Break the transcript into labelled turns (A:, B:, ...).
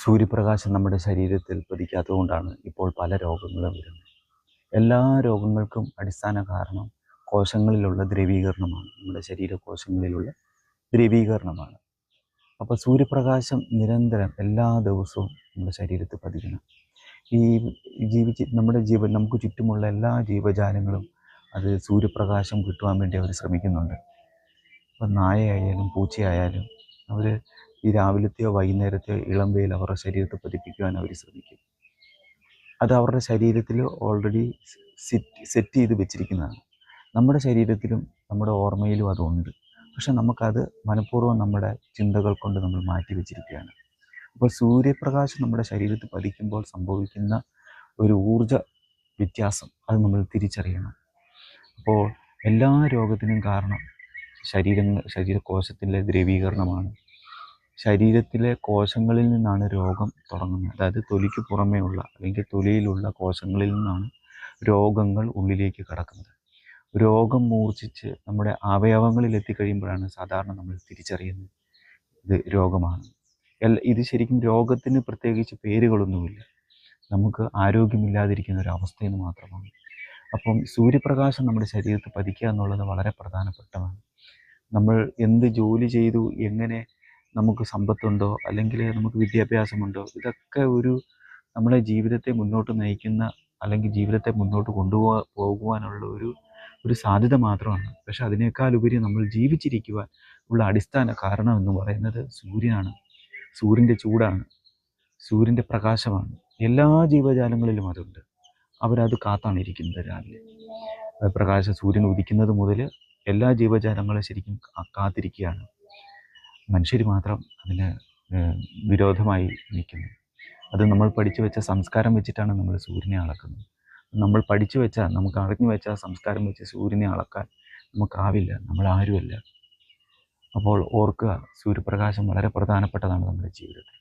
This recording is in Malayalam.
A: സൂര്യപ്രകാശം നമ്മുടെ ശരീരത്തിൽ പതിക്കാത്തതുകൊണ്ടാണ് ഇപ്പോൾ പല രോഗങ്ങളും വരുന്നത്. എല്ലാ രോഗങ്ങൾക്കും അടിസ്ഥാന കാരണം കോശങ്ങളിലുള്ള ദ്രവീകരണമാണ്. നമ്മുടെ ശരീരകോശങ്ങളിലുള്ള ദ്രവീകരണമാണ്. അപ്പോൾ സൂര്യപ്രകാശം നിരന്തരം എല്ലാ ദിവസവും നമ്മുടെ ശരീരത്തിൽ പതിക്കണം. ഈ നമുക്ക് ചുറ്റുമുള്ള എല്ലാ ജീവജാലങ്ങളും അത് സൂര്യപ്രകാശം കിട്ടുവാൻ വേണ്ടി അവർ ശ്രമിക്കുന്നുണ്ട്. ഇപ്പം നായയായാലും പൂച്ചയായാലും അവർ ഈ രാവിലത്തെയോ വൈകുന്നേരത്തെയോ ഇളം വെയിൽ അവരുടെ ശരീരത്തിൽ പതിപ്പിക്കുവാൻ അവർ ശ്രമിക്കും. അത് അവരുടെ ശരീരത്തിൽ ഓൾറെഡി സെറ്റ് ചെയ്ത് വെച്ചിരിക്കുന്നതാണ്. നമ്മുടെ ശരീരത്തിലും നമ്മുടെ ഓർമ്മയിലും അതുണ്ട്. പക്ഷെ നമുക്കത് മനഃപൂർവ്വം നമ്മുടെ ചിന്തകൾ കൊണ്ട് നമ്മൾ മാറ്റി വെച്ചിരിക്കുകയാണ്. അപ്പോൾ സൂര്യപ്രകാശം നമ്മുടെ ശരീരത്തിൽ പതിക്കുമ്പോൾ സംഭവിക്കുന്ന ഒരു ഊർജ വ്യത്യാസം അത് നമ്മൾ തിരിച്ചറിയണം. അപ്പോൾ എല്ലാ രോഗത്തിനും കാരണം ശരീരകോശത്തിലെ ദ്രവീകരണമാണ്. ശരീരത്തിലെ കോശങ്ങളിൽ നിന്നാണ് രോഗം തുടങ്ങുന്നത്. അതായത് തൊലിക്ക് പുറമേ ഉള്ള അല്ലെങ്കിൽ തൊലിയിലുള്ള കോശങ്ങളിൽ നിന്നാണ് രോഗങ്ങൾ ഉള്ളിലേക്ക് കടക്കുന്നത്. രോഗം മൂർച്ഛിച്ച് നമ്മുടെ അവയവങ്ങളിൽ എത്തിക്കഴിയുമ്പോഴാണ് സാധാരണ നമ്മൾ തിരിച്ചറിയുന്നത് ഇത് രോഗമാണ്. ഇത് ശരിക്കും രോഗത്തിന് പ്രത്യേകിച്ച് പേരുകളൊന്നുമില്ല. നമുക്ക് ആരോഗ്യമില്ലാതിരിക്കുന്ന ഒരു അവസ്ഥയെന്ന് മാത്രമാണ്. അപ്പം സൂര്യപ്രകാശം നമ്മുടെ ശരീരത്തിൽ പതിക്കുക എന്നുള്ളത് വളരെ പ്രധാനപ്പെട്ടതാണ്. നമ്മൾ എന്ത് ജോലി ചെയ്തു, എങ്ങനെ നമുക്ക് സമ്പത്തുണ്ടോ അല്ലെങ്കിൽ നമുക്ക് വിദ്യാഭ്യാസമുണ്ടോ, ഇതൊക്കെ നമ്മുടെ ജീവിതത്തെ മുന്നോട്ട് നയിക്കുന്ന അല്ലെങ്കിൽ ജീവിതത്തെ മുന്നോട്ട് പോകുവാനുള്ള ഒരു സാധ്യത മാത്രമാണ്. പക്ഷെ അതിനേക്കാൾ ഉപരി നമ്മൾ ജീവിച്ചിരിക്കുവാൻ ഉള്ള അടിസ്ഥാന കാരണം എന്ന് പറയുന്നത് സൂര്യനാണ്. സൂര്യൻ്റെ ചൂടാണ്, സൂര്യൻ്റെ പ്രകാശമാണ്. എല്ലാ ജീവജാലങ്ങളിലും അതുണ്ട്. അവരത് കാത്താണ് ഇരിക്കുന്നത്. രാവിലെ സൂര്യൻ ഉദിക്കുന്നത് മുതൽ എല്ലാ ജീവജാലങ്ങളും ശരിക്കും കാത്തിരിക്കുകയാണ്. മനുഷ്യർ മാത്രം അതിന് വിരോധമായി നിൽക്കുന്നു. അത് നമ്മൾ പഠിച്ചു വെച്ച സംസ്കാരം വെച്ചിട്ടാണ് നമ്മൾ സൂര്യനെ അളക്കുന്നത്. നമ്മൾ നമുക്ക് അറിഞ്ഞു വെച്ച സംസ്കാരം വെച്ച് സൂര്യനെ അളക്കാൻ നമുക്കാവില്ല. നമ്മൾ ആരുമല്ല. അപ്പോൾ ഓർക്കുക, സൂര്യപ്രകാശം വളരെ പ്രധാനപ്പെട്ടതാണ് നമ്മുടെ ജീവിതത്തിൽ.